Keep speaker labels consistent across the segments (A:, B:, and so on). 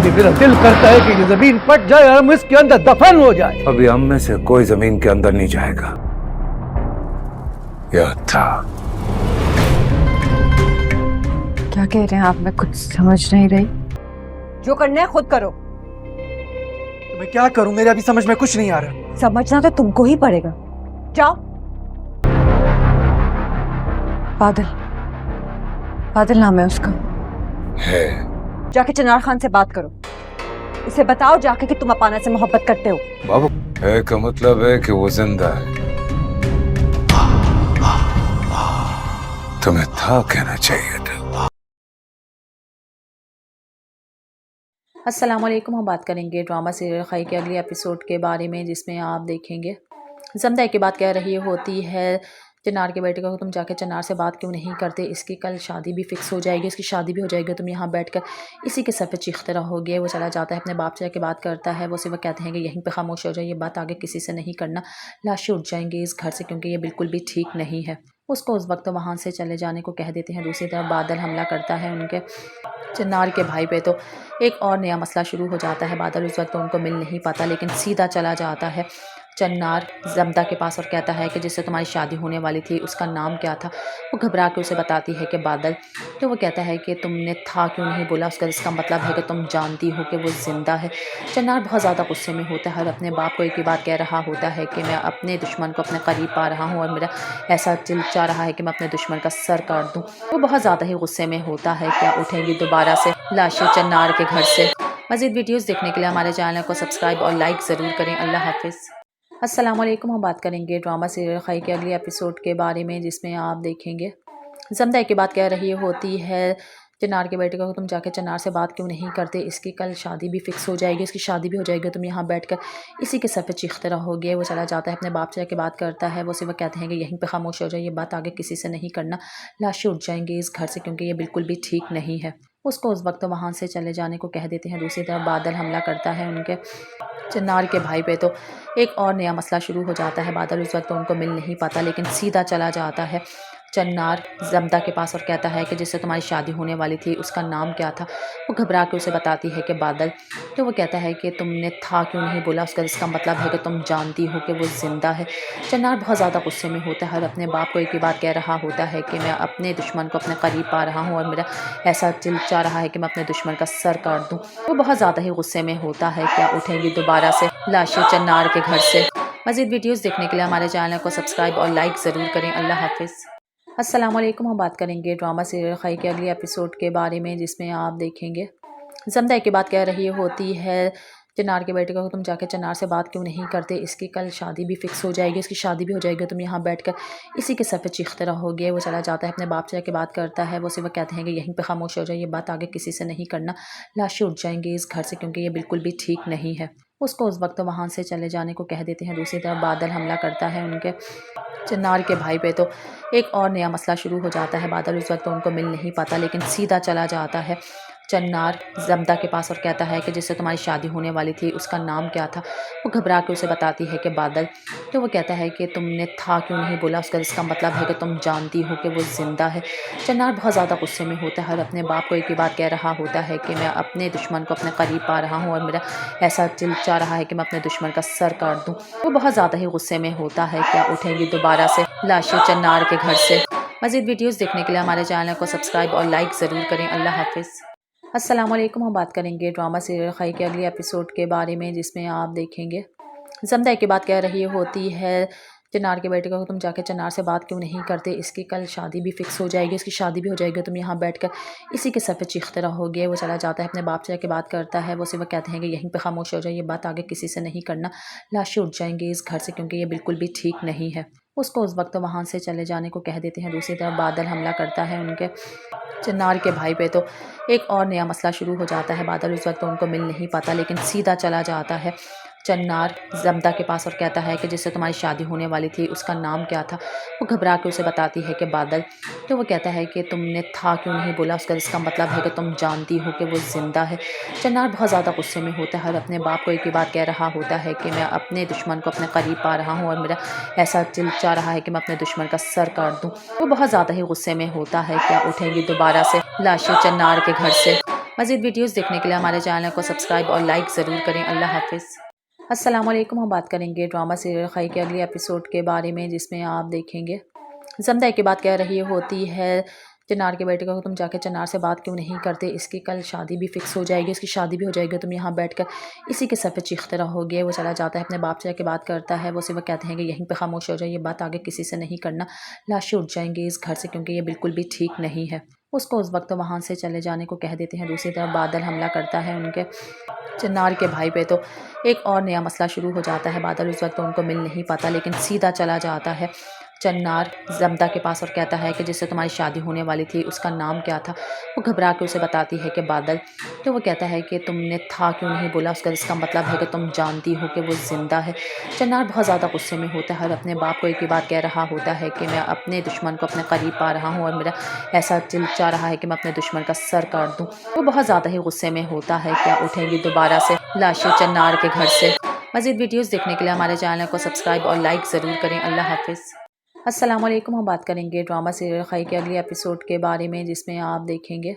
A: कभी मेरा दिल करता है कि ये जमीन फट जाए और हम इसके अंदर दफन हो जाए।
B: अभी हम में से कोई जमीन के अंदर नहीं जाएगा। यह था।
C: क्या कह रहे हैं आप? मैं कुछ समझ नहीं रही।
D: जो करना है खुद करो।
E: तो मैं क्या करूं? मेरे अभी समझ में कुछ नहीं आ रहा।
D: समझना तो तुमको ही पड़ेगा। जाओ।
C: बादल, बादल नाम है उसका।
B: है।
D: जाके चिनार खान से बात करो, उसे बताओ जाके कि तुम अपाना से मोहब्बत करते हो।
B: बाबू, है का मतलब है कि वो जिंदा है। तुम्हें था कहना चाहिए था।
F: अस्सलाम वालेकुम। हम बात करेंगे ड्रामा सीरियल खाई के अगले एपिसोड के बारे में, जिसमें आप देखेंगे ज़मदा की बात कह रही होती है चिनार के बेटे को, तुम जाके चिनार से बात क्यों नहीं करते, इसकी कल शादी भी फिक्स हो जाएगी, इसकी शादी भी हो जाएगी, तुम यहाँ बैठकर इसी के सर पे चीखते रहोगे। वो चला जाता है अपने बाप से जाके बात करता है। वो सिर्फ कहते हैं कि यहीं पे खामोश हो जाए, ये बात आगे किसी से नहीं करना, लाशें उठ जाएंगी इस घर से, क्योंकि ये बिल्कुल भी ठीक नहीं है। उसको उस वक्त वहाँ से चले जाने को कह देते हैं। दूसरी तरफ बादल हमला करता है उनके चिनार के भाई पे, तो एक और नया मसला शुरू हो जाता है। बादल उस वक्त उनको मिल नहीं पाता, लेकिन सीधा चला जाता है चिनार ज़मदा के पास और कहता है कि जिससे तुम्हारी शादी होने वाली थी उसका नाम क्या था। वो घबरा के उसे बताती है कि बादल। तो वो कहता है कि तुमने था क्यों नहीं बोला, उसका इसका मतलब है कि तुम जानती हो कि वो ज़िंदा है। चिनार बहुत ज़्यादा गुस्से में होता है और अपने बाप को एक ही बात कह रहा होता है कि मैं अपने दुश्मन को अपने करीब पा रहा हूँ और मेरा ऐसा दिल चाह रहा है कि मैं अपने दुश्मन का सर काट दूँ। वो बहुत ज़्यादा ही गुस्से में होता है। क्या उठेंगी दोबारा से लाशें चिनार के घर से? मज़ीद वीडियोज़ देखने के लिए हमारे चैनल को सब्सक्राइब और लाइक ज़रूर करें। अल्लाह हाफिज़। अस्सलाम वालेकुम। हम बात करेंगे ड्रामा सीरियल खाई के अगले एपिसोड के बारे में, जिसमें आप देखेंगे ज़मदा की बात कह रही होती है चिनार के बेटे को, तुम जाके चिनार से बात क्यों नहीं करते, इसकी कल शादी भी फिक्स हो जाएगी, इसकी शादी भी हो जाएगी, तुम यहाँ बैठकर इसी के सर पे चीखते रहोगे। वो चला जाता है अपने बाप से जाके बात करता है। वो सिर्फ कहते हैं कि यहीं पे खामोश हो जाए, ये बात आगे किसी से नहीं करना, लाशें उठ जाएंगी इस घर से, क्योंकि ये बिल्कुल भी ठीक नहीं है। उसको उस वक्त वहाँ से चले जाने को कह देते हैं। दूसरी तरफ बादल हमला करता है उनके चिनार के भाई पे, तो एक और नया मसला शुरू हो जाता है। बादल उस वक्त उनको मिल नहीं पाता, लेकिन सीधा चला जाता है चिनार ज़मदा के पास और कहता है कि जिससे तुम्हारी शादी होने वाली थी उसका नाम क्या था। वो घबरा के उसे बताती है कि बादल। तो वो कहता है कि तुमने था क्यों नहीं बोला, उसका इसका मतलब है कि तुम जानती हो कि वो ज़िंदा है। चिनार बहुत ज़्यादा गुस्से में होता है और अपने बाप को एक ही बात कह रहा होता है कि मैं अपने दुश्मन को अपने करीब पा रहा हूँ और मेरा ऐसा दिल चाह रहा है कि मैं अपने दुश्मन का सर काट दूँ। वो बहुत ज़्यादा ही गुस्से में होता है। क्या उठेंगी दोबारा से लाशें चिनार के घर से? मज़ीद वीडियोज़ देखने के लिए हमारे चैनल को सब्सक्राइब और लाइक ज़रूर करें। अल्लाह हाफिज़। अस्सलाम वालेकुम। हम बात करेंगे ड्रामा सीरियल खाई के अगले एपिसोड के बारे में, जिसमें आप देखेंगे ज़मदा की बात कह रही होती है चिनार के बेटे को, तुम जाके चिनार से बात क्यों नहीं करते, इसकी कल शादी भी फिक्स हो जाएगी, इसकी शादी भी हो जाएगी, तुम यहाँ बैठकर इसी के सर पे चीखते रहोगे। वो चला जाता है अपने बाप से जाके बात करता है। वो सिर्फ कहते हैं कि यहीं पे खामोश हो जाए, ये बात आगे किसी से नहीं करना, लाशें उठ जाएंगी इस घर से, क्योंकि ये बिल्कुल भी ठीक नहीं है। उसको उस वक्त वहाँ से चले जाने को कह देते हैं। दूसरी तरफ बादल हमला करता है उनके चिनार के भाई पे, तो एक और नया मसला शुरू हो जाता है। बादल उस वक्त उनको मिल नहीं पाता, लेकिन सीधा चला जाता है चिनार ज़मदा के पास और कहता है कि जिससे तुम्हारी शादी होने वाली थी उसका नाम क्या था। वो घबरा के उसे बताती है कि बादल। तो वो कहता है कि तुमने था क्यों नहीं बोला, उसका इसका मतलब है कि तुम जानती हो कि वो ज़िंदा है। चिनार बहुत ज़्यादा गुस्से में होता है और अपने बाप को एक ही बात कह रहा होता है कि मैं अपने दुश्मन को अपने करीब पा रहा हूँ और मेरा ऐसा दिल चाह रहा है कि मैं अपने दुश्मन का सर काट दूँ। वो बहुत ज़्यादा ही गुस्से में होता है। क्या उठेंगी दोबारा से लाशें चिनार के घर से? मज़ीद वीडियोज़ देखने के लिए हमारे चैनल को सब्सक्राइब और लाइक ज़रूर करें। अल्लाह हाफिज़। अस्सलाम वालेकुम। हम बात करेंगे ड्रामा सीरियल खाई के अगले एपिसोड के बारे में, जिसमें आप देखेंगे ज़मदा की बात कह रही होती है चिनार के बेटे को, तुम जाके चिनार से बात क्यों नहीं करते, इसकी कल शादी भी फिक्स हो जाएगी, इसकी शादी भी हो जाएगी, तुम यहाँ बैठकर इसी के सर पे चीखते रहोगे। वो चला जाता है अपने बाप से जाके बात करता है। वो सिर्फ कहते हैं कि यहीं पे खामोश हो जाए, ये बात आगे किसी से नहीं करना, लाशें उठ जाएंगी इस घर से, क्योंकि ये बिल्कुल भी ठीक नहीं है। उसको उस वक्त वहाँ से चले जाने को कह देते हैं। दूसरी तरफ बादल हमला करता है उनके चिनार के भाई पे, तो एक और नया मसला शुरू हो जाता है। बादल उस वक्त उनको मिल नहीं पाता, लेकिन सीधा चला जाता है चिनार ज़मदा के पास और कहता है कि जिससे तुम्हारी शादी होने वाली थी उसका नाम क्या था। वो घबरा के उसे बताती है कि बादल। तो वो कहता है कि तुमने था क्यों नहीं बोला, उसका इसका मतलब है कि तुम जानती हो कि वो ज़िंदा है। चिनार बहुत ज़्यादा गुस्से में होता है और अपने बाप को एक ही बात कह रहा होता है कि मैं अपने दुश्मन को अपने करीब पा रहा हूँ और मेरा ऐसा दिल चाह रहा है कि मैं अपने दुश्मन का सर काट दूँ। वो बहुत ज़्यादा ही गुस्से में होता है। क्या उठेंगी दोबारा से लाशें चिनार के घर से? مزید ویڈیوز دیکھنے کے لیے ہمارے چینل کو سبسکرائب اور لائک ضرور کریں۔ اللہ حافظ۔ السلام علیکم، ہم بات کریں گے ڈرامہ سیریل خائی کے اگلے ایپیسوڈ کے بارے میں، جس میں آپ دیکھیں گے زمدہ کی بات کہہ رہی ہوتی ہے چنار کے بیٹے کو، تم جا کے چنار سے بات کیوں نہیں کرتے، اس کی کل شادی بھی فکس ہو جائے گی، اس کی شادی بھی ہو جائے گی، تم یہاں بیٹھ کر اسی کے سر پہ چیختے رہو گے۔ وہ چلا جاتا ہے اپنے باپ سے جا کے بات کرتا ہے، وہ صرف کہتے ہیں کہ یہیں پہ خاموش ہو جائے، یہ بات آگے کسی سے نہیں کرنا، لاشیں اٹھ جائیں گی اس گھر سے، کیونکہ یہ بالکل بھی ٹھیک نہیں ہے۔ اس کو اس وقت وہاں سے چلے جانے کو کہہ دیتے ہیں۔ دوسری طرف بادل حملہ کرتا ہے ان کے چنار کے بھائی پہ، تو ایک اور نیا مسئلہ شروع ہو جاتا ہے۔ بادل اس وقت ان کو مل نہیں پاتا، لیکن سیدھا چلا جاتا ہے چنار زمدہ کے پاس اور کہتا ہے کہ جس سے تمہاری شادی ہونے والی تھی اس کا نام کیا تھا۔ وہ گھبرا کے اسے بتاتی ہے کہ بادل، تو وہ کہتا ہے کہ تم نے تھا کیوں نہیں بولا، اس کا مطلب ہے کہ تم جانتی ہو کہ وہ زندہ ہے۔ چنار بہت زیادہ غصے میں ہوتا ہے اور اپنے باپ کو ایک ہی بات کہہ رہا ہوتا ہے کہ میں اپنے دشمن کو اپنے قریب پا رہا ہوں اور میرا ایسا دل چاہ رہا ہے کہ میں اپنے دشمن کا سر کاٹ دوں۔ وہ بہت زیادہ ہی غصے میں ہوتا ہے، کیا اٹھیں گی دوبارہ سے لاشیں چنار کے گھر سے۔ مزید ویڈیوز دیکھنے کے لیے ہمارے چینل کو سبسکرائب اور لائک ضرور کریں۔ اللہ حافظ۔ السلام علیکم، ہم بات کریں گے ڈرامہ سیریل خائی کے اگلے ایپیسوڈ کے بارے میں، جس میں آپ دیکھیں گے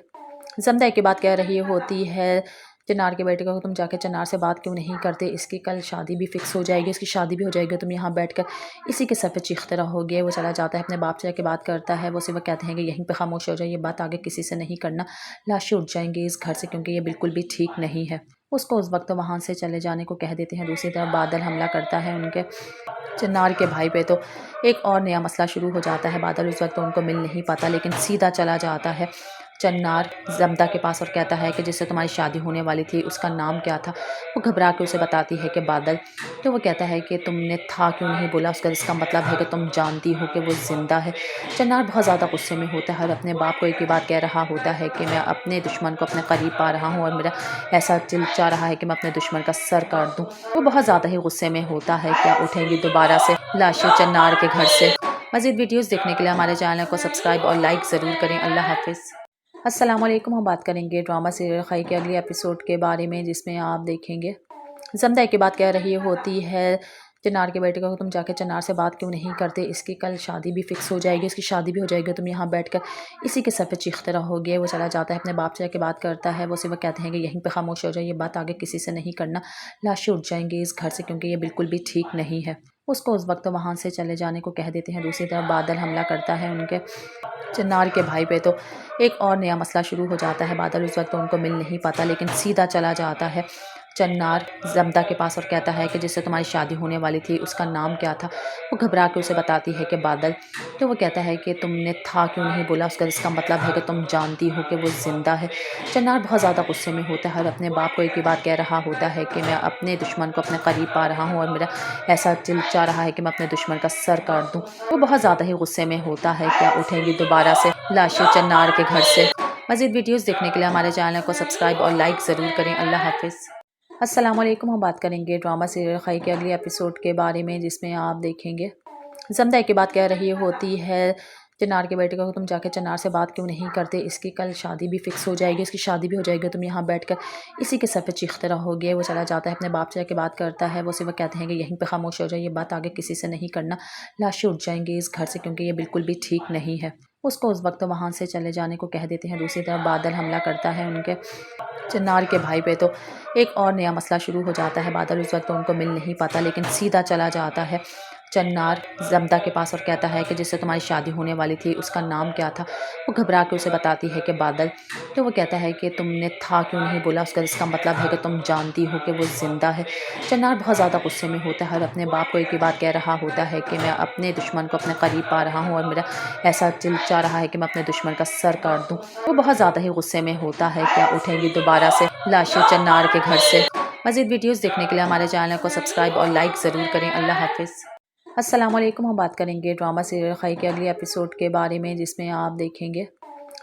F: زمدہ کی بات کہہ رہی ہوتی ہے چنار کے بیٹے کو، تم جا کے چنار سے بات کیوں نہیں کرتے، اس کی کل شادی بھی فکس ہو جائے گی، اس کی شادی بھی ہو جائے گی، تم یہاں بیٹھ کر اسی کے سر پہ چیختے رہو گے۔ وہ چلا جاتا ہے اپنے باپ سے جا کے بات کرتا ہے، وہ صرف کہتے ہیں کہ یہیں پہ خاموش ہو جائے، یہ بات آگے کسی سے نہیں کرنا، لاشیں اٹھ جائیں گی اس گھر سے، کیونکہ یہ بالکل بھی ٹھیک نہیں ہے۔ اس کو اس وقت وہاں سے چلے جانے کو کہہ دیتے ہیں۔ دوسری طرف بادل حملہ کرتا ہے ان کے چنار کے بھائی پہ، تو ایک اور نیا مسئلہ شروع ہو جاتا ہے۔ بادل اس وقت ان کو مل نہیں پاتا، لیکن سیدھا چلا جاتا ہے چنار زمدہ کے پاس اور کہتا ہے کہ جس سے تمہاری شادی ہونے والی تھی اس کا نام کیا تھا۔ وہ گھبرا کے اسے بتاتی ہے کہ بادل، تو وہ کہتا ہے کہ تم نے تھا کیوں نہیں بولا، اس کا مطلب ہے کہ تم جانتی ہو کہ وہ زندہ ہے۔ چنار بہت زیادہ غصے میں ہوتا ہے اور اپنے باپ کو ایک ہی بات کہہ رہا ہوتا ہے کہ میں اپنے دشمن کو اپنے قریب پا رہا ہوں اور میرا ایسا دل چاہ رہا ہے کہ میں اپنے دشمن کا سر کاٹ دوں۔ وہ بہت زیادہ ہی غصے میں ہوتا ہے، کیا اٹھیں گی دوبارہ سے لاشیں چنار کے گھر سے۔ مزید ویڈیوز دیکھنے کے لیے ہمارے چینل کو سبسکرائب اور لائک ضرور کریں۔ اللہ حافظ۔ السلام علیکم، ہم بات کریں گے ڈرامہ سیریل خائی کے اگلے ایپیسوڈ کے بارے میں، جس میں آپ دیکھیں گے زمدہ کی بات کہہ رہی ہوتی ہے چنار کے بیٹے کو، تم جا کے چنار سے بات کیوں نہیں کرتے، اس کی کل شادی بھی فکس ہو جائے گی، اس کی شادی بھی ہو جائے گی، تم یہاں بیٹھ کر اسی کے سر پہ چیختے رہو گے۔ وہ چلا جاتا ہے اپنے باپ سے جا کے بات کرتا ہے، وہ صرف کہتے ہیں کہ یہیں پہ خاموش ہو جائے، یہ بات آگے کسی سے نہیں کرنا، لاشیں اٹھ جائیں گی اس گھر سے، کیونکہ یہ بالکل بھی ٹھیک نہیں ہے۔ اس کو اس وقت وہاں سے چلے جانے کو کہہ دیتے ہیں۔ دوسری طرف بادل حملہ کرتا ہے ان کے چنار کے بھائی پہ، تو ایک اور نیا مسئلہ شروع ہو جاتا ہے۔ بادل اس وقت ان کو مل نہیں پاتا، لیکن سیدھا چلا جاتا ہے چنار زمدہ کے پاس اور کہتا ہے کہ جس سے تمہاری شادی ہونے والی تھی اس کا نام کیا تھا۔ وہ گھبرا کے اسے بتاتی ہے کہ بادل، تو وہ کہتا ہے کہ تم نے تھا کیوں نہیں بولا، اس کا مطلب ہے کہ تم جانتی ہو کہ وہ زندہ ہے۔ چنار بہت زیادہ غصے میں ہوتا ہے اور اپنے باپ کو ایک ہی بات کہہ رہا ہوتا ہے کہ میں اپنے دشمن کو اپنے قریب پا رہا ہوں اور میرا ایسا دل چاہ رہا ہے کہ میں اپنے دشمن کا سر کاٹ دوں۔ وہ بہت زیادہ ہی غصے میں ہوتا ہے، کیا اٹھیں گی دوبارہ سے لاشیں چنار کے گھر سے۔ مزید ویڈیوز دیکھنے کے لیے ہمارے چینل کو سبسکرائب اور لائک ضرور کریں۔ اللہ حافظ۔ السلام علیکم، ہم بات کریں گے ڈرامہ سیریل خائی کے اگلے ایپیسوڈ کے بارے میں، جس میں آپ دیکھیں گے زمدہ کی بات کہہ رہی ہوتی ہے چنار کے بیٹے کو، تم جا کے چنار سے بات کیوں نہیں کرتے، اس کی کل شادی بھی فکس ہو جائے گی، اس کی شادی بھی ہو جائے گی، تم یہاں بیٹھ کر اسی کے سر پہ چیختے رہو گے۔ وہ چلا جاتا ہے اپنے باپ سے جا کے بات کرتا ہے، وہ صرف کہتے ہیں کہ یہیں پہ خاموش ہو جائے، یہ بات آگے کسی سے نہیں کرنا، لاشیں اٹھ جائیں گی اس گھر سے، کیونکہ یہ بالکل بھی ٹھیک نہیں ہے۔ اس کو اس وقت وہاں سے چلے جانے کو کہہ دیتے ہیں۔ دوسری طرف بادل حملہ کرتا ہے ان کے چنار کے بھائی پہ، تو ایک اور نیا مسئلہ شروع ہو جاتا ہے۔ بادل اس وقت ان کو مل نہیں پاتا، لیکن سیدھا چلا جاتا ہے چنار زمدہ کے پاس اور کہتا ہے کہ جس سے تمہاری شادی ہونے والی تھی اس کا نام کیا تھا۔ وہ گھبرا کے اسے بتاتی ہے کہ بادل، تو وہ کہتا ہے کہ تم نے تھا کیوں نہیں بولا، اس کا مطلب ہے کہ تم جانتی ہو کہ وہ زندہ ہے۔ چنار بہت زیادہ غصے میں ہوتا ہے اور اپنے باپ کو ایک ہی بات کہہ رہا ہوتا ہے کہ میں اپنے دشمن کو اپنے قریب پا رہا ہوں اور میرا ایسا دل چاہ رہا ہے کہ میں اپنے دشمن کا سر کاٹ دوں۔ وہ بہت زیادہ ہی غصے میں ہوتا ہے، کیا اٹھیں گی دوبارہ سے لاشیں چنار کے گھر سے۔ مزید ویڈیوز دیکھنے کے لیے ہمارے چینل کو سبسکرائب اور لائک ضرور کریں۔ اللہ حافظ۔ السلام علیکم، ہم بات کریں گے ڈرامہ سیریل خائی کے اگلے ایپیسوڈ کے بارے میں، جس میں آپ دیکھیں گے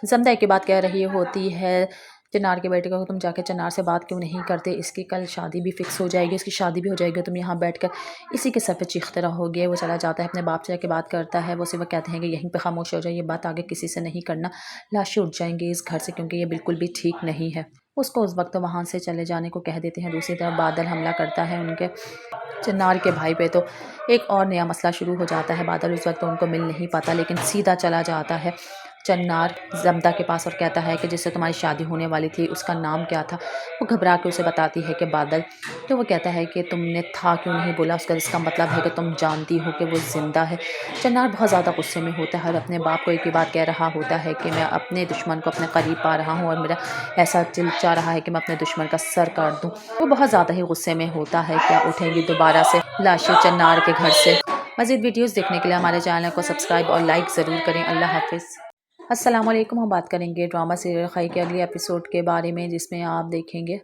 F: زمدہ کی بات کہہ رہی ہوتی ہے چنار کے بیٹے کو، تم جا کے چنار سے بات کیوں نہیں کرتے، اس کی کل شادی بھی فکس ہو جائے گی، اس کی شادی بھی ہو جائے گی، تم یہاں بیٹھ کر اسی کے سر پہ چیختے رہو گے۔ وہ چلا جاتا ہے اپنے باپ سے جا کے بات کرتا ہے، وہ صرف کہتے ہیں کہ یہیں پہ خاموش ہو جائے، یہ بات آگے کسی سے نہیں کرنا، لاشیں اٹھ جائیں گی اس گھر سے، کیونکہ یہ بالکل بھی ٹھیک نہیں ہے۔ اس کو اس وقت وہاں سے چلے جانے کو کہہ دیتے ہیں۔ دوسری طرف بادل حملہ کرتا ہے ان کے چنار کے بھائی پہ، تو ایک اور نیا مسئلہ شروع ہو جاتا ہے۔ بادل اس وقت ان کو مل نہیں پاتا، لیکن سیدھا چلا جاتا ہے چنار زمدہ کے پاس اور کہتا ہے کہ جس سے تمہاری شادی ہونے والی تھی اس کا نام کیا تھا۔ وہ گھبرا کے اسے بتاتی ہے کہ بادل۔ تو وہ کہتا ہے کہ تم نے تھا کیوں نہیں بولا، اس کا مطلب ہے کہ تم جانتی ہو کہ وہ زندہ ہے۔ چنار بہت زیادہ غصے میں ہوتا ہے اور اپنے باپ کو ایک ہی بات کہہ رہا ہوتا ہے کہ میں اپنے دشمن کو اپنے قریب پا رہا ہوں اور میرا ایسا دل چاہ رہا ہے کہ میں اپنے دشمن کا سر کاٹ دوں۔ وہ بہت زیادہ ہی غصے میں ہوتا ہے۔ کیا اٹھیں گی دوبارہ سے لاشیں چنار کے گھر سے؟ مزید ویڈیوز دیکھنے کے لیے ہمارے چینل کو سبسکرائب اور لائک ضرور کریں۔ اللہ حافظ۔ السلام علیکم، ہم بات کریں گے ڈرامہ سیریل خائی کے اگلے ایپیسوڈ کے بارے میں، جس میں آپ دیکھیں گے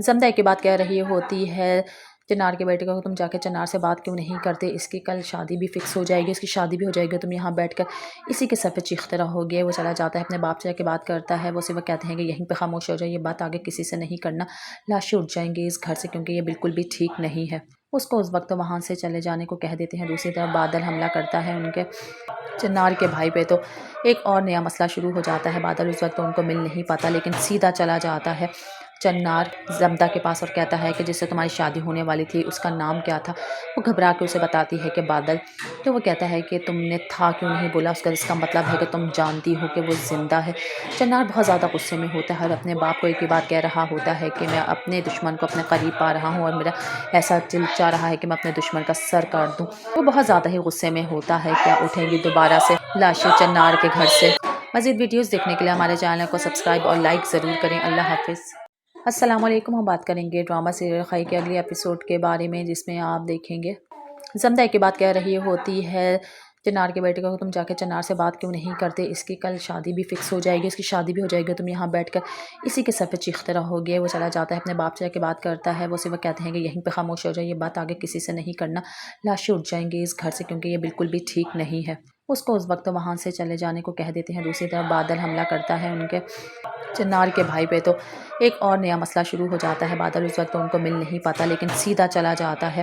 F: زمدہ کی بات کہہ رہی ہوتی ہے چنار کے بیٹے کو، تم جا کے چنار سے بات کیوں نہیں کرتے، اس کی کل شادی بھی فکس ہو جائے گی، اس کی شادی بھی ہو جائے گی، تم یہاں بیٹھ کر اسی کے سر پہ چیختے رہوگے۔ وہ چلا جاتا ہے اپنے باپ سے جا کے بات کرتا ہے، وہ صرف کہتے ہیں کہ یہیں پہ خاموش ہو جائے، یہ بات آگے کسی سے نہیں کرنا، لاشیں اٹھ جائیں گی اس گھر سے، کیونکہ یہ بالکل بھی ٹھیک نہیں ہے۔ اس کو اس وقت وہاں سے چلے جانے کو کہہ دیتے ہیں۔ دوسری طرف بادل حملہ کرتا ہے ان کے چنار کے بھائی پہ، تو ایک اور نیا مسئلہ شروع ہو جاتا ہے۔ بادل اس وقت ان کو مل نہیں پاتا، لیکن سیدھا چلا جاتا ہے چنار زمدہ کے پاس اور کہتا ہے کہ جس سے تمہاری شادی ہونے والی تھی اس کا نام کیا تھا۔ وہ گھبرا کے اسے بتاتی ہے کہ بادل۔ تو وہ کہتا ہے کہ تم نے تھا کیوں نہیں بولا، اس کا مطلب ہے کہ تم جانتی ہو کہ وہ زندہ ہے۔ چنار بہت زیادہ غصے میں ہوتا ہے اور اپنے باپ کو ایک ہی بات کہہ رہا ہوتا ہے کہ میں اپنے دشمن کو اپنے قریب پا رہا ہوں اور میرا ایسا دل چاہ رہا ہے کہ میں اپنے دشمن کا سر کاٹ دوں۔ وہ بہت زیادہ ہی غصے میں ہوتا ہے۔ کیا اٹھیں گی دوبارہ سے لاشیں چنار کے گھر سے؟ مزید ویڈیوز دیکھنے کے لیے ہمارے چینل کو سبسکرائب اور لائک ضرور کریں۔ اللہ حافظ۔ السلام علیکم، ہم بات کریں گے ڈرامہ سیریل خائی کے اگلے ایپیسوڈ کے بارے میں، جس میں آپ دیکھیں گے زمدہ کی بات کہہ رہی ہوتی ہے چنار کے بیٹے کو، تم جا کے چنار سے بات کیوں نہیں کرتے، اس کی کل شادی بھی فکس ہو جائے گی، اس کی شادی بھی ہو جائے گی، تم یہاں بیٹھ کر اسی کے سر پہ چیختے رہوگے۔ وہ چلا جاتا ہے اپنے باپ سے جا کے بات کرتا ہے، وہ صرف کہتے ہیں کہ یہیں پہ خاموش ہو جائے، یہ بات آگے کسی سے نہیں کرنا، لاشیں اٹھ جائیں گی اس گھر سے، کیونکہ یہ بالکل بھی ٹھیک نہیں ہے۔ اس کو اس وقت وہاں سے چلے جانے کو کہہ دیتے ہیں۔ دوسری طرف بادل حملہ کرتا ہے ان کے چنار کے بھائی پہ، تو ایک اور نیا مسئلہ شروع ہو جاتا ہے۔ بادل اس وقت ان کو مل نہیں پاتا، لیکن سیدھا چلا جاتا ہے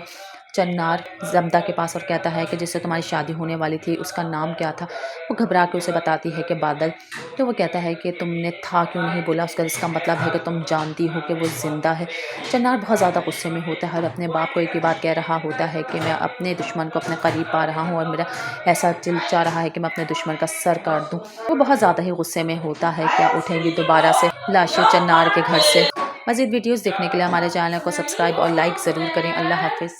F: چنار زمدہ کے پاس اور کہتا ہے کہ جس سے تمہاری شادی ہونے والی تھی اس کا نام کیا تھا۔ وہ گھبرا کے اسے بتاتی ہے کہ بادل۔ تو وہ کہتا ہے کہ تم نے تھا کیوں نہیں بولا، اس کا مطلب ہے کہ تم جانتی ہو کہ وہ زندہ ہے۔ چنار بہت زیادہ غصے میں ہوتا ہے اور اپنے باپ کو ایک ہی بات کہہ رہا ہوتا ہے کہ میں اپنے دشمن کو اپنے قریب پا رہا ہوں اور میرا ایسا دل چاہ رہا ہے کہ میں اپنے دشمن کا سر کاٹ دوں۔ وہ بہت زیادہ ہی غصے میں ہوتا ہے۔ کیا اٹھیں گی دوبارہ سے لاشیں چنار کے گھر سے؟ مزید ویڈیوز دیکھنے کے لیے ہمارے چینل کو سبسکرائب اور لائک ضرور کریں۔ اللہ حافظ۔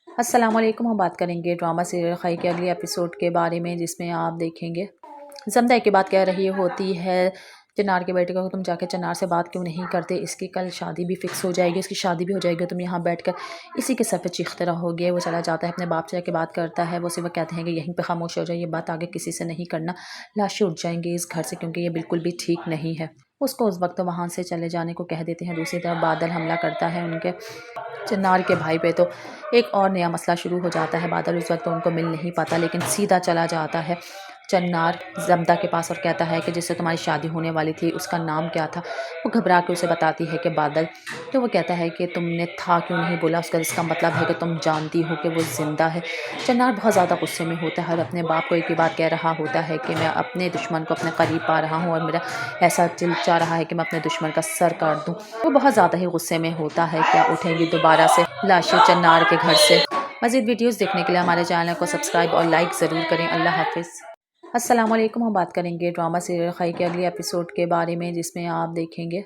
F: السلام علیکم، ہم بات کریں گے ڈرامہ سیریل خائی کے اگلے ایپیسوڈ کے بارے میں، جس میں آپ دیکھیں گے زمدہ کی بات کہہ رہی ہوتی ہے چنار کے بیٹے کو، تم جا کے چنار سے بات کیوں نہیں کرتے، اس کی کل شادی بھی فکس ہو جائے گی، اس کی شادی بھی ہو جائے گی، تم یہاں بیٹھ کر اسی کے سر پہ چیختے رہوگے۔ وہ چلا جاتا ہے اپنے باپ سے جا کے بات کرتا ہے، وہ صرف کہتے ہیں کہ یہیں پہ خاموش ہو جائے، یہ بات آگے کسی سے نہیں کرنا، لاشیں اٹھ جائیں گی اس گھر سے، کیونکہ یہ بالکل بھی ٹھیک نہیں ہے۔ اس کو اس وقت وہاں سے چلے جانے کو کہہ دیتے ہیں۔ دوسری طرف بادل حملہ کرتا ہے ان کے چنار کے بھائی پہ، تو ایک اور نیا مسئلہ شروع ہو جاتا ہے۔ بادل اس وقت ان کو مل نہیں پاتا، لیکن سیدھا چلا جاتا ہے چنار زمدہ کے پاس اور کہتا ہے کہ جس سے تمہاری شادی ہونے والی تھی اس کا نام کیا تھا۔ وہ گھبرا کے اسے بتاتی ہے کہ بادل۔ تو وہ کہتا ہے کہ تم نے تھا کیوں نہیں بولا، اس کا مطلب ہے کہ تم جانتی ہو کہ وہ زندہ ہے۔ چنار بہت زیادہ غصے میں ہوتا ہے اور اپنے باپ کو ایک ہی بات کہہ رہا ہوتا ہے کہ میں اپنے دشمن کو اپنے قریب پا رہا ہوں اور میرا ایسا دل چاہ رہا ہے کہ میں اپنے دشمن کا سر کاٹ دوں۔ وہ بہت زیادہ ہی غصے میں ہوتا ہے۔ کیا اٹھیں گی دوبارہ سے لاشیں چنار کے گھر سے؟ مزید ویڈیوز دیکھنے کے لیے ہمارے چینل کو سبسکرائب اور لائک ضرور کریں۔ اللہ حافظ۔ السلام علیکم، ہم بات کریں گے ڈرامہ سیریل خائی کے اگلے ایپیسوڈ کے بارے میں، جس میں آپ دیکھیں گے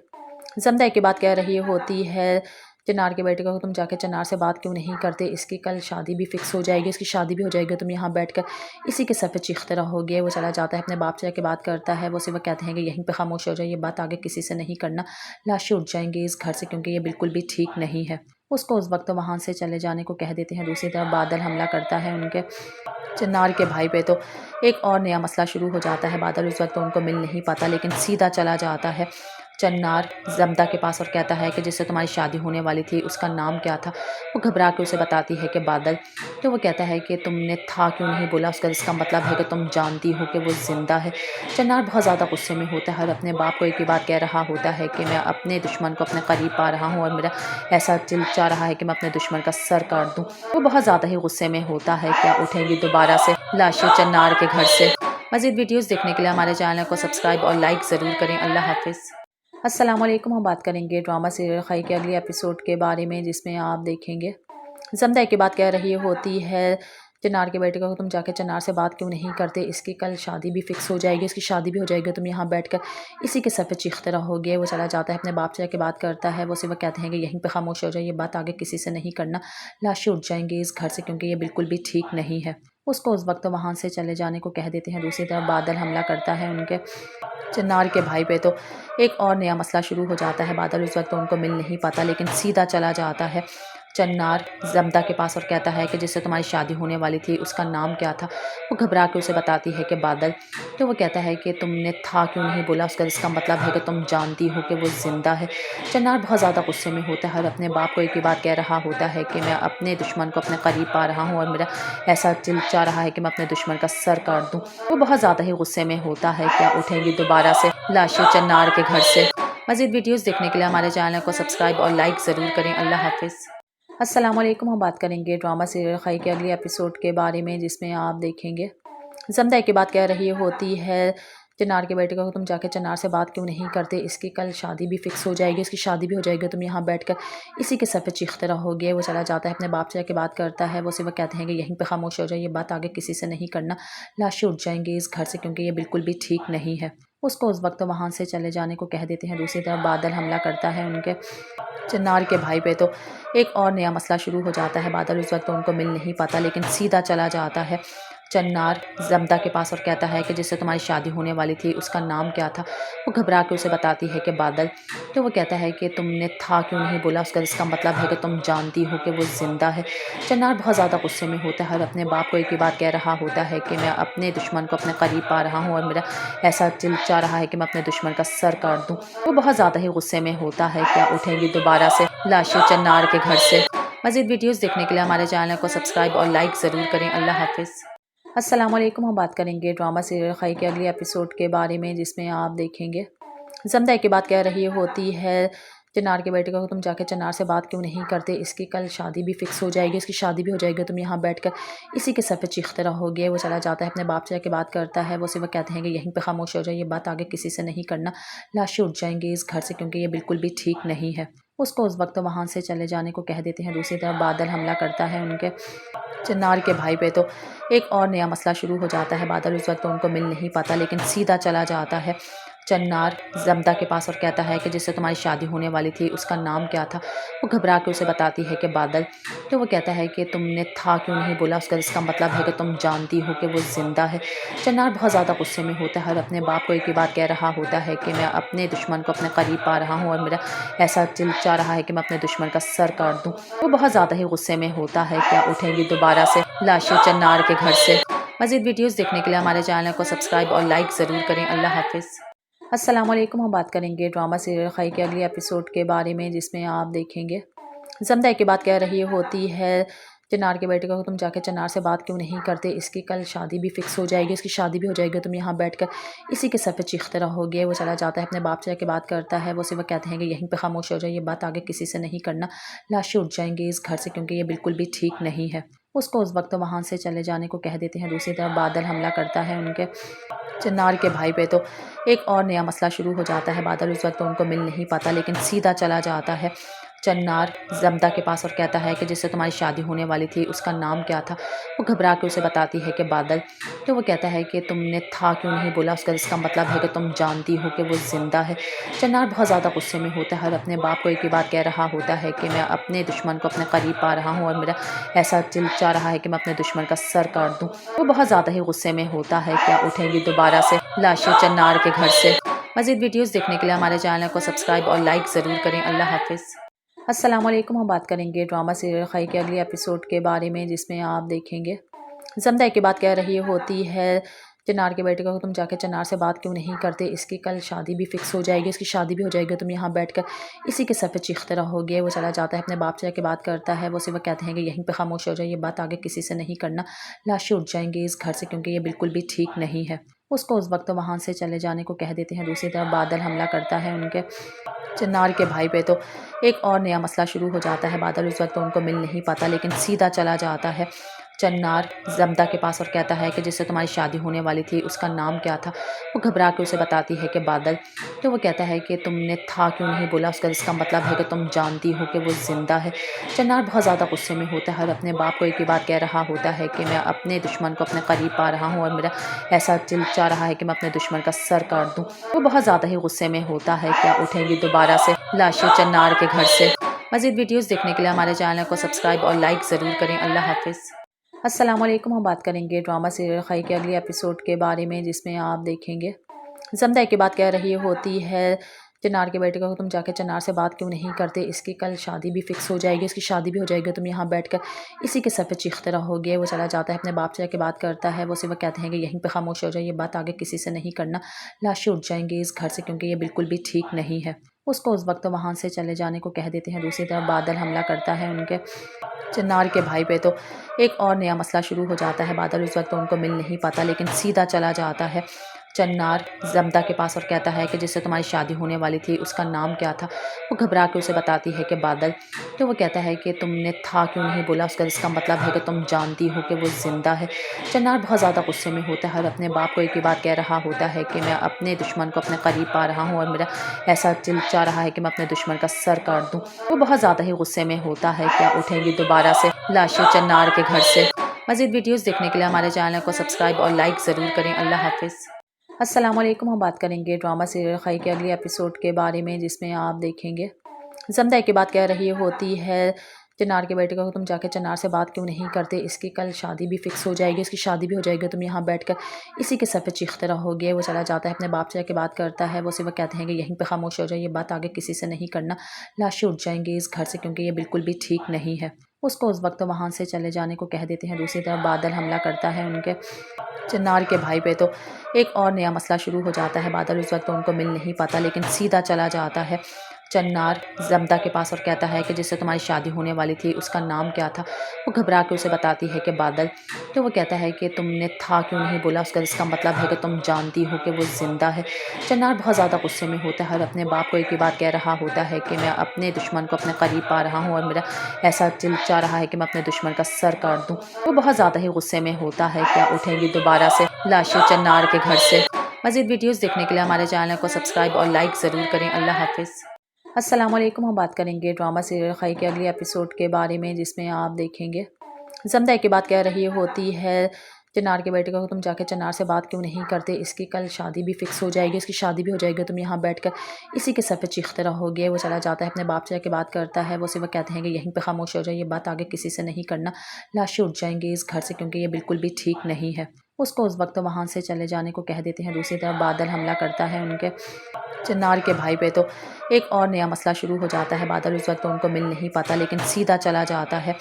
F: زمدہ کی بات کہہ رہی ہوتی ہے چنار کے بیٹے کو، تم جا کے چنار سے بات کیوں نہیں کرتے، اس کی کل شادی بھی فکس ہو جائے گی، اس کی شادی بھی ہو جائے گی، تم یہاں بیٹھ کر اسی کے سر پہ چیختے رہوگے۔ وہ چلا جاتا ہے اپنے باپ سے جا کے بات کرتا ہے، وہ صرف کہتے ہیں کہ یہیں پہ خاموش ہو جائے، یہ بات آگے کسی سے نہیں کرنا، لاشیں اٹھ جائیں گی اس گھر سے، کیونکہ یہ بالکل بھی ٹھیک نہیں ہے۔ اس کو اس وقت وہاں سے چلے جانے کو کہہ دیتے ہیں۔ دوسری طرف بادل حملہ کرتا ہے ان کے چنار کے بھائی پہ، تو ایک اور نیا مسئلہ شروع ہو جاتا ہے۔ بادل اس وقت ان کو مل نہیں پاتا، لیکن سیدھا چلا جاتا ہے چنار زمدہ کے پاس اور کہتا ہے کہ جس سے تمہاری شادی ہونے والی تھی اس کا نام کیا تھا۔ وہ گھبرا کے اسے بتاتی ہے کہ بادل۔ تو وہ کہتا ہے کہ تم نے تھا کیوں نہیں بولا، اس کا مطلب ہے کہ تم جانتی ہو کہ وہ زندہ ہے۔ چنار بہت زیادہ غصے میں ہوتا ہے اور اپنے باپ کو ایک ہی بات کہہ رہا ہوتا ہے کہ میں اپنے دشمن کو اپنے قریب پا رہا ہوں اور میرا ایسا دل چاہ رہا ہے کہ میں اپنے دشمن کا سر کاٹ دوں۔ وہ بہت زیادہ ہی غصے میں ہوتا ہے۔ کیا اٹھیں گی دوبارہ سے لاشیں چنار کے گھر سے؟ مزید ویڈیوز دیکھنے کے لیے ہمارے چینل کو سبسکرائب اور لائک ضرور کریں۔ اللہ حافظ۔ السلام علیکم، ہم بات کریں گے ڈرامہ سیریل خائی کے اگلے ایپیسوڈ کے بارے میں، جس میں آپ دیکھیں گے زمدہ کی بات کہہ رہی ہوتی ہے चन्नार के बेटे को तुम जाके चन्नार से बात क्यों नहीं करते, इसकी कल शादी भी फिक्स हो जाएगी, इसकी शादी भी हो जाएगी, तुम यहाँ बैठकर इसी के सर पे चीखते रहोगे। वो चला जाता है अपने बाप से जाके बात करता है। वो सिर्फ कहते हैं कि यहीं पे खामोश हो जाए, ये बात आगे किसी से नहीं करना, लाशें उठ जाएंगी इस घर से, क्योंकि ये बिल्कुल भी ठीक नहीं है। उसको उस वक्त वहाँ से चले जाने को कह देते हैं। दूसरी तरफ बादल हमला करता है उनके चन्नार के भाई पे। तो एक और नया मसला शुरू हो जाता है। बादल उस वक्त उनको मिल नहीं पाता, लेकिन सीधा चला जाता है चन्नार जमदा के पास और कहता है कि जिससे तुम्हारी शादी होने वाली थी उसका नाम क्या था। वो घबरा के उसे बताती है कि बादल। तो वो कहता है कि तुमने था क्यों नहीं बोला, उसका इसका मतलब है कि तुम जानती हो कि वो ज़िंदा है। चन्नार बहुत ज़्यादा गुस्से में होता है और अपने बाप को एक ही बात कह रहा होता है कि मैं अपने दुश्मन को अपने करीब पा रहा हूँ और मेरा ऐसा दिल चाह रहा है कि मैं अपने दुश्मन का सर काट दूँ। वो बहुत ज़्यादा ही गुस्से में होता है। क्या उठेंगी दोबारा से लाशें चन्नार के घर से। मज़ीद वीडियोज़ देखने के लिए हमारे चैनल को सब्सक्राइब और लाइक ज़रूर करें। अल्लाह हाफिज़। अस्सलाम वालेकुम। हम बात करेंगे ड्रामा सीरियल खाई के अगले एपिसोड के बारे में, जिसमें आप देखेंगे जमदा की बात कह रही होती है चन्नार के बेटे को तुम जाके चन्नार से बात क्यों नहीं करते, इसकी कल शादी भी फिक्स हो जाएगी, इसकी शादी भी हो जाएगी, तुम यहाँ बैठकर इसी के सर पे चीखते रहोगे। वो चला जाता है अपने बाप से जाके बात करता है। वो सिर्फ कहते हैं कि यहीं पे खामोश हो जाए, ये बात आगे किसी से नहीं करना, लाशें उठ जाएंगी इस घर से, क्योंकि ये बिल्कुल भी ठीक नहीं है। उसको उस वक्त वहाँ से चले जाने को कह देते हैं। दूसरी तरफ बादल हमला करता है उनके चन्नार के भाई पे। तो एक और नया मसला शुरू हो जाता है। बादल उस वक्त उनको मिल नहीं पाता, लेकिन सीधा चला जाता है चन्नार जमदा के पास और कहता है कि जिससे तुम्हारी शादी होने वाली थी उसका नाम क्या था। वो घबरा के उसे बताती है कि बादल। तो वो कहता है कि तुमने था क्यों नहीं बोला, उसका इसका मतलब है कि तुम जानती हो कि वो ज़िंदा है। चन्नार बहुत ज़्यादा गुस्से में होता है और अपने बाप को एक ही बात कह रहा होता है कि मैं अपने दुश्मन को अपने करीब पा रहा हूँ और मेरा ऐसा दिल चाह रहा है कि मैं अपने दुश्मन का सर काट दूँ। वो बहुत ज़्यादा ही गुस्से में होता है। क्या उठेंगी दोबारा से लाशें चन्नार के घर से। मज़ीद वीडियोज़ देखने के लिए हमारे चैनल को सब्सक्राइब और लाइक ज़रूर करें। अल्लाह हाफिज़। अस्सलाम वालेकुम। हम बात करेंगे ड्रामा सीरियल खाई के अगले एपिसोड के बारे में, जिसमें आप देखेंगे जमदा की बात कह रही होती है चन्नार के बेटे को तुम जाके चन्नार से बात क्यों नहीं करते, इसकी कल शादी भी फिक्स हो जाएगी, इसकी शादी भी हो जाएगी, तुम यहाँ बैठकर इसी के सर पे चीखते रहोगे। वो चला जाता है अपने बाप से जाके बात करता है। वो सिर्फ कहते हैं कि यहीं पे खामोश हो जाए, ये बात आगे किसी से नहीं करना, लाशें उठ जाएंगी इस घर से, क्योंकि ये बिल्कुल भी ठीक नहीं है। उसको उस वक्त वहाँ से चले जाने को कह देते हैं। दूसरी तरफ बादल हमला करता है उनके चन्नार के भाई पे। तो एक और नया मसला शुरू हो जाता है। बादल उस वक्त उनको मिल नहीं पाता, लेकिन सीधा चला जाता है चन्नार जमदा के पास और कहता है कि जिससे तुम्हारी शादी होने वाली थी उसका नाम क्या था। वो घबरा के उसे बताती है कि बादल। तो वो कहता है कि तुमने था क्यों नहीं बोला, उसका इसका मतलब है कि तुम जानती हो कि वो ज़िंदा है। चन्नार बहुत ज़्यादा गुस्से में होता है और अपने बाप को एक ही बात कह रहा होता है कि मैं अपने दुश्मन को अपने करीब पा रहा हूँ और मेरा ऐसा दिल चाह रहा है कि मैं अपने दुश्मन का सर काट दूँ। वो बहुत ज़्यादा ही गुस्से में होता है। क्या उठेंगी दोबारा से लाशें चन्नार के घर से। मज़ीद वीडियोज़ देखने के लिए हमारे चैनल को सब्सक्राइब और लाइक ज़रूर करें। अल्लाह हाफिज़। अस्सलाम वालेकुम। हम बात करेंगे ड्रामा सीरियल खाई के अगले एपिसोड के बारे में, जिसमें आप देखेंगे जमदा की बात कह रही होती है चन्नार के बेटे को तुम जाके चन्नार से बात क्यों नहीं करते, इसकी कल शादी भी फिक्स हो जाएगी, इसकी शादी भी हो जाएगी, तुम यहाँ बैठकर इसी के सर पे चीखते रहोगे। वो चला जाता है अपने बाप से जाके बात करता है। वो सिर्फ कहते हैं कि यहीं पे खामोश हो जाए, ये बात आगे किसी से नहीं करना, लाशें उठ जाएंगी इस घर से, क्योंकि ये बिल्कुल भी ठीक नहीं है। उसको उस वक्त वहाँ से चले जाने को कह देते हैं। दूसरी तरफ बादल हमला करता है उनके चन्नार के भाई पे। तो एक और नया मसला शुरू हो जाता है। बादल उस वक्त उनको मिल नहीं पाता, लेकिन सीधा चला जाता है चन्नार जमदा के पास और कहता है कि जिससे तुम्हारी शादी होने वाली थी उसका नाम क्या था। वो घबरा के उसे बताती है कि बादल। तो वो कहता है कि तुमने था क्यों नहीं बोला, उसका इसका मतलब है कि तुम जानती हो कि वो ज़िंदा है। चन्नार बहुत ज़्यादा गुस्से में होता है और अपने बाप को एक ही बात कह रहा होता है कि मैं अपने दुश्मन को अपने करीब पा रहा हूँ और मेरा ऐसा दिल चाह रहा है कि मैं अपने दुश्मन का सर काट दूँ। वो बहुत ज़्यादा ही गुस्से में होता है। क्या उठेंगी दोबारा से लाशें चन्नार के घर से। मज़ीद वीडियोज़ देखने के लिए हमारे चैनल को सब्सक्राइब और लाइक ज़रूर करें। अल्लाह हाफिज़। अस्सलाम वालेकुम। हम बात करेंगे ड्रामा सीरियल खाई के अगले एपिसोड के बारे में, जिसमें आप देखेंगे जमदा की बात कह रही होती है चन्नार के बेटे को तुम जाके चन्नार से बात क्यों नहीं करते, इसकी कल शादी भी फिक्स हो जाएगी, इसकी शादी भी हो जाएगी, तुम यहाँ बैठकर इसी के सर पे चीखते रहोगे। वो चला जाता है अपने बाप से जाके बात करता है। वो सिर्फ कहते हैं कि यहीं पे खामोश हो जाए, ये बात आगे किसी से नहीं करना, लाशें उठ जाएंगी इस घर से, क्योंकि ये बिल्कुल भी ठीक नहीं है। उसको उस वक्त वहाँ से चले जाने को कह देते हैं। दूसरी तरफ बादल हमला करता है उनके चन्नार के भाई पे। तो एक और नया मसला शुरू हो जाता है। बादल उस वक्त उनको मिल नहीं पाता, लेकिन सीधा चला जाता है चन्नार जमदा के पास और कहता है कि जिससे तुम्हारी शादी होने वाली थी उसका नाम क्या था। वो घबरा के उसे बताती है कि बादल। तो वो कहता है कि तुमने था क्यों नहीं बोला, उसका इसका मतलब है कि तुम जानती हो कि वो ज़िंदा है। चन्नार बहुत ज़्यादा गुस्से में होता है और अपने बाप को एक ही बात कह रहा होता है कि मैं अपने दुश्मन को अपने करीब पा रहा हूँ और मेरा ऐसा दिल चाह रहा है कि मैं अपने दुश्मन का सर काट दूँ। वो बहुत ज़्यादा ही गुस्से में होता है। क्या उठेंगी दोबारा से लाशें चन्नार के घर से। मज़ीद वीडियोज़ देखने के लिए हमारे चैनल को सब्सक्राइब और लाइक ज़रूर करें। अल्लाह हाफिज़। अस्सलाम वालेकुम। हम बात करेंगे ड्रामा सीरियल खई के अगले एपिसोड के बारे में, जिसमें आप देखेंगे जमदा की बात कह रही होती है चन्नार के बेटे को, तुम जाके चन्नार से बात क्यों नहीं करते, इसकी कल शादी भी फिक्स हो जाएगी, इसकी शादी भी हो जाएगी, तुम यहाँ बैठकर इसी के सर पे चीखते रहोगे। वो चला जाता है अपने बाप से जाके बात करता है। वो सिर्फ कहते हैं कि यहीं पे खामोश हो जाए, ये बात आगे किसी से नहीं करना, लाशें उठ जाएंगी इस घर से, क्योंकि ये बिल्कुल भी ठीक नहीं है। उसको उस वक्त वहाँ से चले जाने को कह देते हैं। दूसरी तरफ बादल हमला करता है उनके चन्नार के भाई पे। तो एक और नया मसला शुरू हो जाता है। बादल उस वक्त उनको मिल नहीं पाता, लेकिन सीधा चला जाता है चन्नार जमदा के पास और कहता है कि जिससे तुम्हारी शादी होने वाली थी उसका नाम क्या था। वो घबरा के उसे बताती है कि बादल। तो वो कहता है कि तुमने था क्यों नहीं बोला, उसका इसका मतलब है कि तुम जानती हो कि वो ज़िंदा है। चन्नार बहुत ज़्यादा गुस्से में होता है और अपने बाप को एक ही बात कह रहा होता है कि मैं अपने दुश्मन को अपने करीब पा रहा हूँ और मेरा ऐसा दिल चाह रहा है कि मैं अपने दुश्मन का सर काट दूँ। वो बहुत ज़्यादा ही गुस्से में होता है। क्या उठेंगी दोबारा से लाशें चन्नार के घर से। मज़ीद वीडियोज़ देखने के लिए हमारे चैनल को सब्सक्राइब और लाइक ज़रूर करें। अल्लाह हाफिज़। अस्सलाम वालेकुम। हम बात करेंगे ड्रामा सीरियल खई के अगले एपिसोड के बारे में, जिसमें आप देखेंगे जमदा की बात कह रही होती है चन्नार के बेटे को, तुम जाके चन्नार से बात क्यों नहीं करते, इसकी कल शादी भी फिक्स हो जाएगी, इसकी शादी भी हो जाएगी, तुम यहाँ बैठकर इसी के सर पे चीखते रहोगे। वो चला जाता है अपने बाप से जाके बात करता है। वो सिर्फ कहते हैं कि यहीं पे खामोश हो जाए, ये बात आगे किसी से नहीं करना, लाशें उठ जाएंगी इस घर से, क्योंकि ये बिल्कुल भी ठीक नहीं है। उसको उस वक्त वहाँ से चले जाने को कह देते हैं। दूसरी तरफ बादल हमला करता है उनके चन्नार के भाई पे। तो एक और नया मसला शुरू हो जाता है। बादल उस वक्त उनको मिल नहीं पाता, लेकिन सीधा चला जाता है चन्नार जमदा के पास और कहता है कि जिससे तुम्हारी शादी होने वाली थी उसका नाम क्या था। वो घबरा के उसे बताती है कि बादल। तो वो कहता है कि तुमने था क्यों नहीं बोला, उसका इसका मतलब है कि तुम जानती हो कि वो ज़िंदा है। चन्नार बहुत ज़्यादा गुस्से में होता है और अपने बाप को एक ही बात कह रहा होता है कि मैं अपने दुश्मन को अपने करीब पा रहा हूँ और मेरा ऐसा दिल चाह रहा है कि मैं अपने दुश्मन का सर काट दूँ। वो बहुत ज़्यादा ही गुस्से में होता है। क्या उठेंगी दोबारा से लाशें चन्नार के घर से। मज़ीद वीडियोज़ देखने के लिए हमारे चैनल को सब्सक्राइब और लाइक ज़रूर करें। अल्लाह हाफिज़। अस्सलाम वालेकुम। हम बात करेंगे ड्रामा सीरियल खई के अगले एपिसोड के बारे में, जिसमें आप देखेंगे जमदा की बात कह रही होती है चन्नार के बेटे को, तुम जाके चन्नार से बात क्यों नहीं करते, इसकी कल शादी भी फिक्स हो जाएगी, इसकी शादी भी हो जाएगी, तुम यहाँ बैठकर इसी के सर पे चीखते रहोगे। वो चला जाता है अपने बाप से जाके बात करता है। वो सिर्फ कहते हैं कि यहीं पे खामोश हो जाए, ये बात आगे किसी से नहीं करना, लाशें उठ जाएंगी इस घर से, क्योंकि ये बिल्कुल भी ठीक नहीं है। उसको उस वक्त वहाँ से चले जाने को कह देते हैं। दूसरी तरफ बादल हमला करता है उनके चन्नार के भाई पे। तो एक और नया मसला शुरू हो जाता है। बादल उस वक्त उनको मिल नहीं पाता, लेकिन सीधा चला जाता है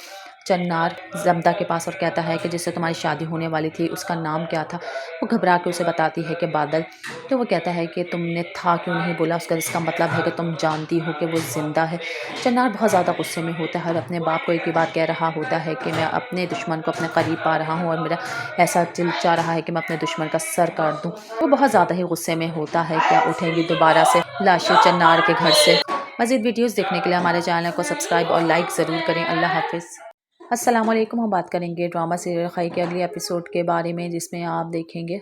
F: चन्नार जमदा के पास और कहता है कि जिससे तुम्हारी शादी होने वाली थी उसका नाम क्या था। वो घबरा के उसे बताती है कि बादल। तो वो कहता है कि तुमने था क्यों नहीं बोला, उसका इसका मतलब है कि तुम जानती हो कि वो ज़िंदा है। चन्नार बहुत ज़्यादा गुस्से में होता है और अपने बाप को एक ही बात कह रहा होता है कि मैं अपने दुश्मन को अपने करीब पा रहा हूँ और मेरा ऐसा दिल चाह रहा है कि मैं अपने दुश्मन का सर काट दूँ। वो बहुत ज़्यादा ही गुस्से में होता है। क्या उठेंगी दोबारा से लाशें चन्नार के घर से। मज़ीद वीडियोज़ देखने के लिए हमारे चैनल को सब्सक्राइब और लाइक ज़रूर करें। अल्लाह हाफिज़। अस्सलाम वालेकुम। हम बात करेंगे ड्रामा सीरियल खई के अगले एपिसोड के बारे में, जिसमें आप देखेंगे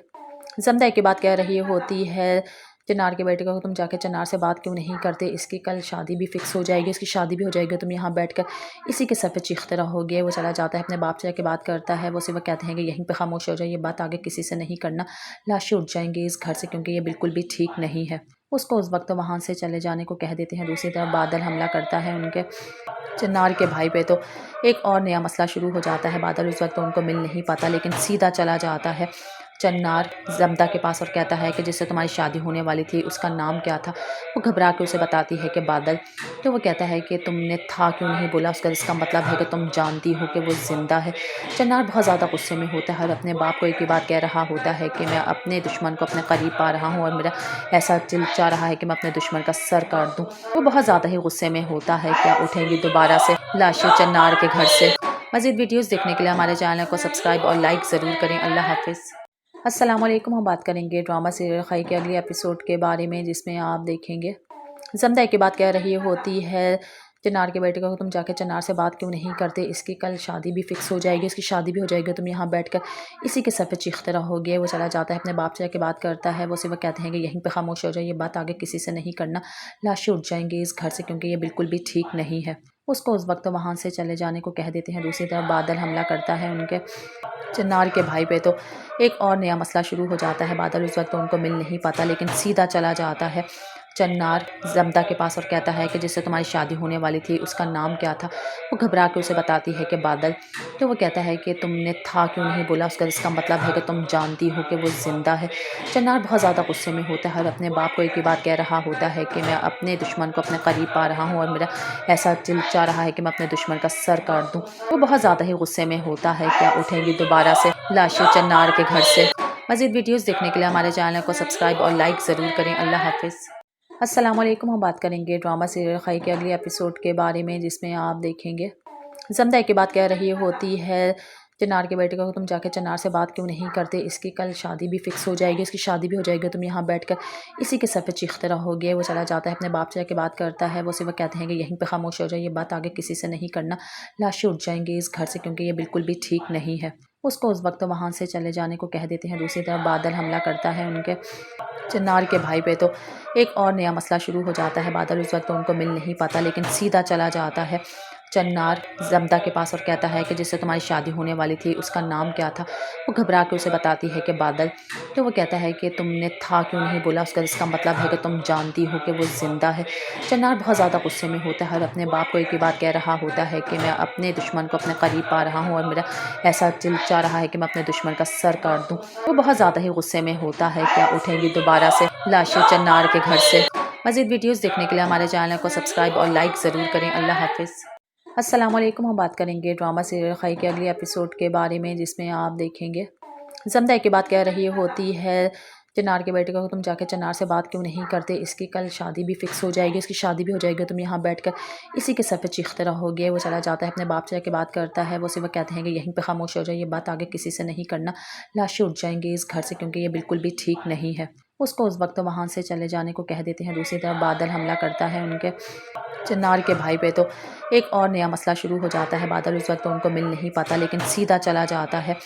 F: जमदा की बात कह रही होती है चन्नार के बेटे को, तुम जाके चन्नार से बात क्यों नहीं करते, इसकी कल शादी भी फिक्स हो जाएगी, इसकी शादी भी हो जाएगी, तुम यहाँ बैठकर इसी के सर पे चीखते रहोगे। वो चला जाता है अपने बाप से जाके बात करता है। वो सिर्फ कहते हैं कि यहीं पे खामोश हो जाए, ये बात आगे किसी से नहीं करना, लाशें उठ जाएंगी इस घर से, क्योंकि ये बिल्कुल भी ठीक नहीं है। उसको उस वक्त वहाँ से चले जाने को कह देते हैं। दूसरी तरफ बादल हमला करता है उनके चन्नार के भाई पे। तो एक और नया मसला शुरू हो जाता है। बादल उस वक्त उनको मिल नहीं पाता, लेकिन सीधा चला जाता है चन्नार जमदा के पास और कहता है कि जिससे तुम्हारी शादी होने वाली थी उसका नाम क्या था। वो घबरा के उसे बताती है कि बादल। तो वो कहता है कि तुमने था क्यों नहीं बोला, उसका इसका मतलब है कि तुम जानती हो कि वो ज़िंदा है। चन्नार बहुत ज़्यादा गुस्से में होता है और अपने बाप को एक ही बात कह रहा होता है कि मैं अपने दुश्मन को अपने करीब पा रहा हूँ और मेरा ऐसा दिल चाह रहा है कि मैं अपने दुश्मन का सर काट दूँ। वो बहुत ज़्यादा ही गुस्से में होता है। क्या उठेंगी दोबारा से लाशें चन्नार के घर से। मज़ीद वीडियोज़ देखने के लिए हमारे चैनल को सब्सक्राइब और लाइक ज़रूर करें। अल्लाह हाफिज़। अस्सलाम वालेकुम। हम बात करेंगे ड्रामा सीरियल खई के अगले एपिसोड के बारे में, जिसमें आप देखेंगे जमदा की बात कह रही होती है चन्नार के बेटे को तुम जाके चन्नार से बात क्यों नहीं करते, इसकी कल शादी भी फिक्स हो जाएगी, इसकी शादी भी हो जाएगी, तुम यहाँ बैठकर इसी के सर पे चीखते रहोगे। वो चला जाता है अपने बाप से जाके बात करता है। वो सिर्फ कहते हैं कि यहीं पे खामोश हो जाए, ये बात आगे किसी से नहीं करना, लाशें उठ जाएंगी इस घर से, क्योंकि ये बिल्कुल भी ठीक नहीं है। उसको उस वक्त वहाँ से चले जाने को कह देते हैं। दूसरी तरफ बादल हमला करता है उनके चन्नार के भाई पे, तो एक और नया मसला शुरू हो जाता है। बादल उस वक्त उनको मिल नहीं पाता, लेकिन सीधा चला जाता है चन्नार जमदा के पास और कहता है कि जिससे तुम्हारी शादी होने वाली थी उसका नाम क्या था। वो घबरा के उसे बताती है कि बादल। तो वो कहता है कि तुमने था क्यों नहीं बोला, उसका इसका मतलब है कि तुम जानती हो कि वो ज़िंदा है। चन्नार बहुत ज़्यादा गुस्से में होता है और अपने बाप को एक ही बात कह रहा होता है कि मैं अपने दुश्मन को अपने करीब पा रहा हूँ और मेरा ऐसा दिल चाह रहा है कि मैं अपने दुश्मन का सर काट दूँ। वो बहुत ज़्यादा ही गुस्से में होता है। क्या उठेंगी दोबारा से लाशें चन्नार के घर से? मज़ीद वीडियोज़ देखने के लिए हमारे चैनल को सब्सक्राइब और लाइक ज़रूर करें। अल्लाह हाफिज़। अस्सलाम वालेकुम। हम बात करेंगे ड्रामा सीरियल खाई के अगले एपिसोड के बारे में, जिसमें आप देखेंगे जमदा की बात कह रही होती है चन्नार के बेटे को तुम जाके चन्नार से बात क्यों नहीं करते, इसकी कल शादी भी फिक्स हो जाएगी, इसकी शादी भी हो जाएगी, तुम यहाँ बैठकर इसी के सर पे चीखते रहोगे। वो चला जाता है अपने बाप से जाके बात करता है। वो सिर्फ कहते हैं कि यहीं पे खामोश हो जाए, ये बात आगे किसी से नहीं करना, लाशें उठ जाएंगी इस घर से, क्योंकि ये बिल्कुल भी ठीक नहीं है। उसको उस वक्त वहाँ से चले जाने को कह देते हैं। दूसरी तरफ बादल हमला करता है उनके चन्नार के भाई पे, तो एक और नया मसला शुरू हो जाता है। बादल उस वक्त उनको मिल नहीं पाता, लेकिन सीधा चला जाता है चन्नार जमदा के पास और कहता है कि जिससे तुम्हारी शादी होने वाली थी उसका नाम क्या था। वो घबरा के उसे बताती है कि बादल। तो वो कहता है कि तुमने था क्यों नहीं बोला, उसका इसका मतलब है कि तुम जानती हो कि वो ज़िंदा है। चन्नार बहुत ज़्यादा गुस्से में होता है और अपने बाप को एक ही बात कह रहा होता है कि मैं अपने दुश्मन को अपने करीब पा रहा हूँ और मेरा ऐसा दिल चाह रहा है कि मैं अपने दुश्मन का सर काट दूँ। वो बहुत ज़्यादा ही गुस्से में होता है। क्या उठेंगी दोबारा से लाशें चन्नार के घर से? मज़ीद वीडियोज़ देखने के लिए हमारे चैनल को सब्सक्राइब और लाइक ज़रूर करें। अल्लाह हाफिज़। अस्सलाम वालेकुम। हम बात करेंगे ड्रामा सीरियल खाई के अगले एपिसोड के बारे में, जिसमें आप देखेंगे जमदा की बात कह रही होती है चन्नार के बेटे को तुम जाके चन्नार से बात क्यों नहीं करते, इसकी कल शादी भी फिक्स हो जाएगी, इसकी शादी भी हो जाएगी, तुम यहाँ बैठकर इसी के सर पे चीखते रहोगे। वो चला जाता है अपने बाप से जाके बात करता है। वो सिर्फ कहते हैं कि यहीं पे खामोश हो जाए, ये बात आगे किसी से नहीं करना, लाशें उठ जाएंगी इस घर से, क्योंकि ये बिल्कुल भी ठीक नहीं है। उसको उस वक्त वहाँ से चले जाने को कह देते हैं। दूसरी तरफ बादल हमला करता है उनके चन्नार के भाई पे, तो एक और नया मसला शुरू हो जाता है। बादल उस वक्त उनको मिल नहीं पाता, लेकिन सीधा चला जाता है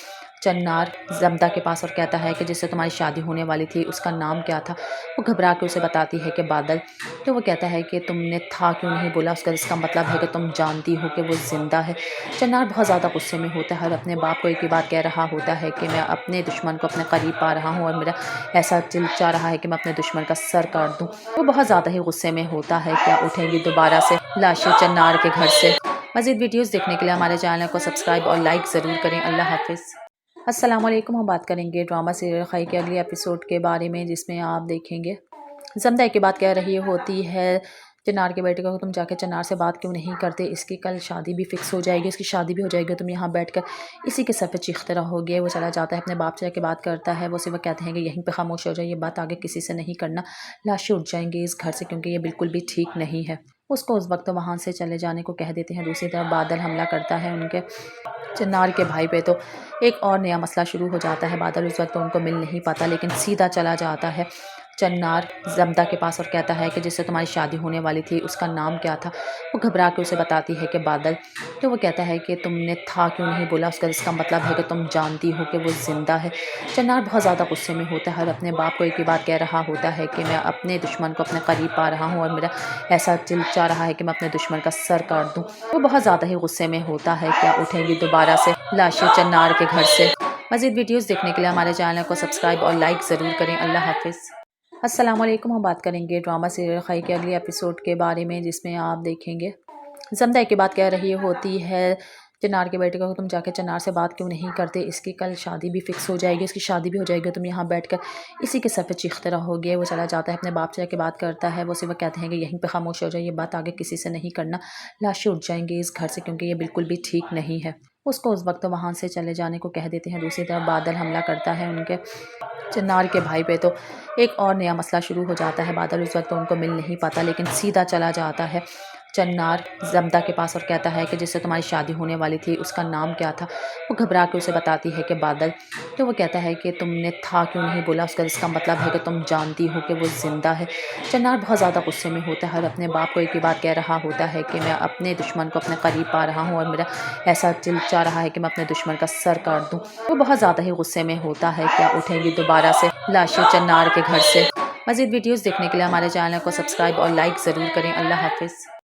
F: चन्नार जमदा के पास और कहता है कि जिससे तुम्हारी शादी होने वाली थी उसका नाम क्या था। वो घबरा के उसे बताती है कि बादल। तो वो कहता है कि तुमने था क्यों नहीं बोला, उसका इसका मतलब है कि तुम जानती हो कि वो ज़िंदा है। चन्नार बहुत ज़्यादा गुस्से में होता है और अपने बाप को एक ही बात कह रहा होता है कि मैं अपने दुश्मन को अपने करीब पा रहा हूँ और मेरा ऐसा दिल चाह रहा है कि मैं अपने दुश्मन का सर काट दूँ। वो बहुत ज़्यादा ही गुस्से में होता है। क्या उठेंगी दोबारा से लाशें चन्नार के घर से? मज़ीद वीडियोज़ देखने के लिए हमारे चैनल को सब्सक्राइब और लाइक ज़रूर करें। अल्लाह हाफिज़। अस्सलाम वालेकुम। हम बात करेंगे ड्रामा सीरियल खाई के अगले एपिसोड के बारे में, जिसमें आप देखेंगे जमदा की बात कह रही होती है चन्नार के बेटे को तुम जाके चन्नार से बात क्यों नहीं करते, इसकी कल शादी भी फिक्स हो जाएगी, इसकी शादी भी हो जाएगी, तुम यहाँ बैठकर इसी के सर पे चीखते रहोगे। वो चला जाता है अपने बाप से जाके बात करता है। वो सिर्फ कहते हैं कि यहीं पे खामोश हो जाए, ये बात आगे किसी से नहीं करना, लाशें उठ जाएंगी इस घर से, क्योंकि ये बिल्कुल भी ठीक नहीं है। उसको उस वक्त वहाँ से चले जाने को कह देते हैं। दूसरी तरफ बादल हमला करता है उनके चन्नार के भाई पे, तो एक और नया मसला शुरू हो जाता है। बादल उस वक्त उनको मिल नहीं पाता, लेकिन सीधा चला जाता है चन्नार जमदा के पास और कहता है कि जिससे तुम्हारी शादी होने वाली थी उसका नाम क्या था। वो घबरा के उसे बताती है कि बादल। तो वो कहता है कि तुमने था क्यों नहीं बोला, उसका इसका मतलब है कि तुम जानती हो कि वो ज़िंदा है। चन्नार बहुत ज़्यादा गुस्से में होता है और अपने बाप को एक ही बात कह रहा होता है कि मैं अपने दुश्मन को अपने करीब पा रहा हूँ और मेरा ऐसा दिल चाह रहा है कि मैं अपने दुश्मन का सर काट दूँ। वो बहुत ज़्यादा ही गुस्से में होता है। क्या उठेंगी दोबारा से लाशें चन्नार के घर से? मज़ीद वीडियोज़ देखने के लिए हमारे चैनल को सब्सक्राइब और लाइक ज़रूर करें। अल्लाह हाफिज़। अस्सलाम वालेकुम। हम बात करेंगे ड्रामा सीरियल खाई के अगले एपिसोड के बारे में, जिसमें आप देखेंगे जमदा की बात कह रही होती है चन्नार के बेटे को तुम जाके चन्नार से बात क्यों नहीं करते, इसकी कल शादी भी फिक्स हो जाएगी, इसकी शादी भी हो जाएगी, तुम यहाँ बैठकर इसी के सर पे चीखते रहोगे। वो चला जाता है अपने बाप से जाके बात करता है। वो सिर्फ कहते हैं कि यहीं पे खामोश हो जाए, ये बात आगे किसी से नहीं करना, लाशें उठ जाएंगी इस घर से, क्योंकि ये बिल्कुल भी ठीक नहीं है। उसको उस वक्त वहाँ से चले जाने को कह देते हैं। दूसरी तरफ बादल हमला करता है उनके चन्नार के भाई पे, तो एक और नया मसला शुरू हो जाता है। बादल उस वक्त उनको मिल नहीं पाता, लेकिन सीधा चला जाता है चन्नार जमदा के पास और कहता है कि जिससे तुम्हारी शादी होने वाली थी उसका नाम क्या था। वो घबरा के उसे बताती है कि बादल। तो वो कहता है कि तुमने था क्यों नहीं बोला, उसका इसका मतलब है कि तुम जानती हो कि वो ज़िंदा है। चन्नार बहुत ज़्यादा गुस्से में होता है और अपने बाप को एक ही बात कह रहा होता है कि मैं अपने दुश्मन को अपने करीब पा रहा हूँ और मेरा ऐसा दिल चाह रहा है कि मैं अपने दुश्मन का सर काट दूँ। वो बहुत ज़्यादा ही गुस्से में होता है। क्या उठेंगी दोबारा से लाशें चन्नार के घर से? मज़ीद वीडियोज़ देखने के लिए हमारे चैनल को सब्सक्राइब और लाइक ज़रूर करें। अल्लाह हाफिज़।